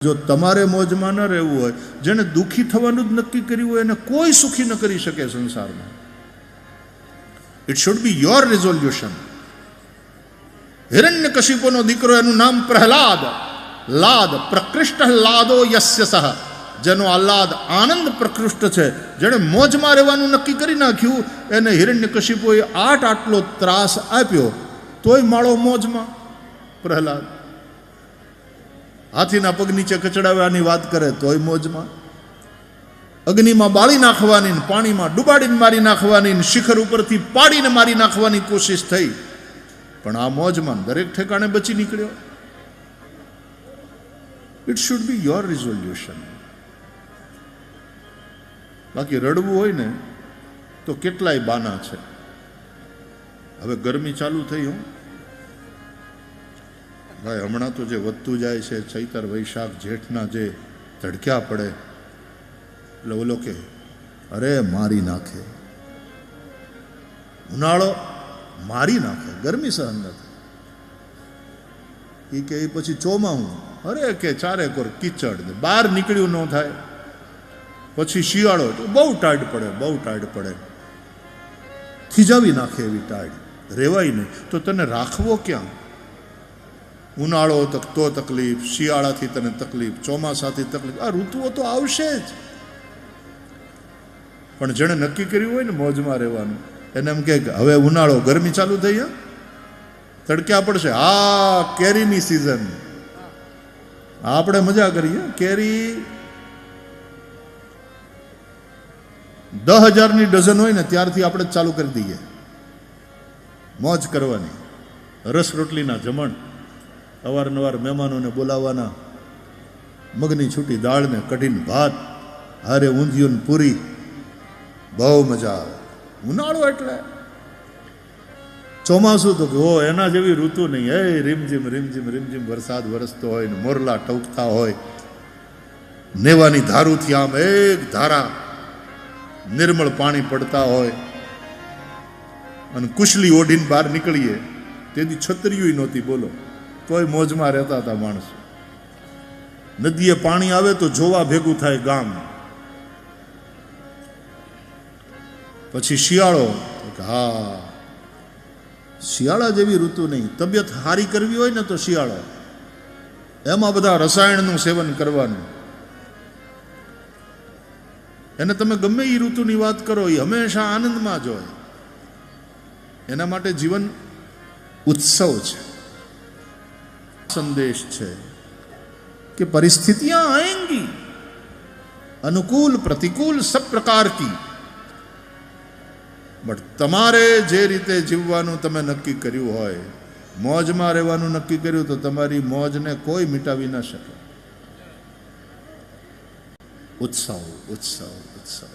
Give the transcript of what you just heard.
જો તમારે મોજમાં ન રહેવું હોય, જેને દુઃખી થવાનું જ નક્કી કર્યું હોય એને કોઈ સુખી ન કરી શકે સંસારમાં. It should be your resolution. હિરણ્યકશિપુનો દીકરો, એનું નામ પ્રહલાદ. લાદ પ્રકૃષ્ટ લાદો યસ્ય સહ, જેનો આહલાદ આનંદ પ્રકૃષ્ટ છે, જેણે મોજમાં રહેવાનું નક્કી કરી નાખ્યું, એને હિરણ્યકશિપુએ આટલો ત્રાસ આપ્યો તોય માળો મોજમાં. પ્રહલાદ હાથીના પગ નીચે કચડાવવાની વાત કરે તોય મોજમાં. અગ્નિમાં બાળી નાખવાની, પાણીમાં ડુબાડીને મારી નાખવાની, શિખર ઉપરથી પાડીને મારી નાખવાની કોશિશ થઈ, પણ આ મોજમાં દરેક ઠેકાણે બચી નીકળ્યો. It should be your resolution. બાકી રડવું હોય ને તો કેટલાય બાના છે. હવે ગરમી ચાલુ થઈ, ભાઈ હમણાં તો જે વધતું જાય છે, ચૈતર વૈશાખ જેઠના જે ધડક્યા પડે એટલે ઓલો કે અરે મારી નાખે, ઉનાળો મારી નાખે, ગરમી સહન નથી. એ કે પછી ચોમાહું, અરે કે ચારે કોર કીચડ, બહાર નીકળ્યું ન થાય. પછી શિયાળો, બહુ ટાઢ પડે, બહુ ટાઢ પડે, થીજાવી નાખે એવી ટાઢ, રેવાય નહીં. તો તને રાખવો ક્યાં? ઉનાળો તો તકલીફ, શિયાળાથી તને તકલીફ, ચોમાસાથી તકલીફ, આ ઋતુઓ તો આવશે જ. પણ જેણે નક્કી કર્યું હોય ને મોજમાં રહેવાનું, એને એમ કે હવે ઉનાળો, ગરમી ચાલુ થઈ, તડક્યા પડશે, હા કેરીની સિઝન, આપણે મજા કરીએ. કેરી 10,000ની ડઝન હોય ને ત્યારથી આપણે ચાલુ કરી દઈએ મોજ કરવાની. રસ રોટલીના જમણ, અવારનવાર મહેમાનોને બોલાવવાના, મગની છૂટી દાળને કઢીને ભાત, હારે ઊંધિયું પૂરી, બહુ મજા આવે. ઉનાળો એટલે ચોમાસું તો હો એના જેવી ઋતુ નહીં. એ રીમઝીમ રીમઝીમ રીમઝીમ વરસાદ વરસતો હોય ને મોરલા ટવકતા હોય, નેવાની ધારુથી આમ એક ધારા નિર્મળ પાણી પડતા હોય, અને કુશલી ઓઢીને બહાર નીકળીએ. તેથી છત્રીયું નહોતી બોલો, તોય મોજમાં રહેતા હતા માણસો. નદીએ પાણી આવે તો જોવા ભેગું થાય ગામ. પછી શિયાળો, હા શિયાળા જેવી ઋતુ નહીં. તબિયત સારી કરવી હોય ને તો શિયાળો, એમાં બધા રસાયણનું સેવન કરવાનું. એને તમે ગમે એ ઋતુની વાત કરો, એ હંમેશા આનંદમાં જ હોય. એના માટે જીવન ઉત્સવ છે. संदेश है कि परिस्थितियां आएंगी, अनुकूल प्रतिकूल सब प्रकार की, बट तमारे जे रीते जीववानुं तमे नक्की कर्युं होय, मौजमां रहेवानुं नक्की कर्युं तो तमारी मौजने कोई मिटावी न शके. उत्सव उत्सव उत्सव.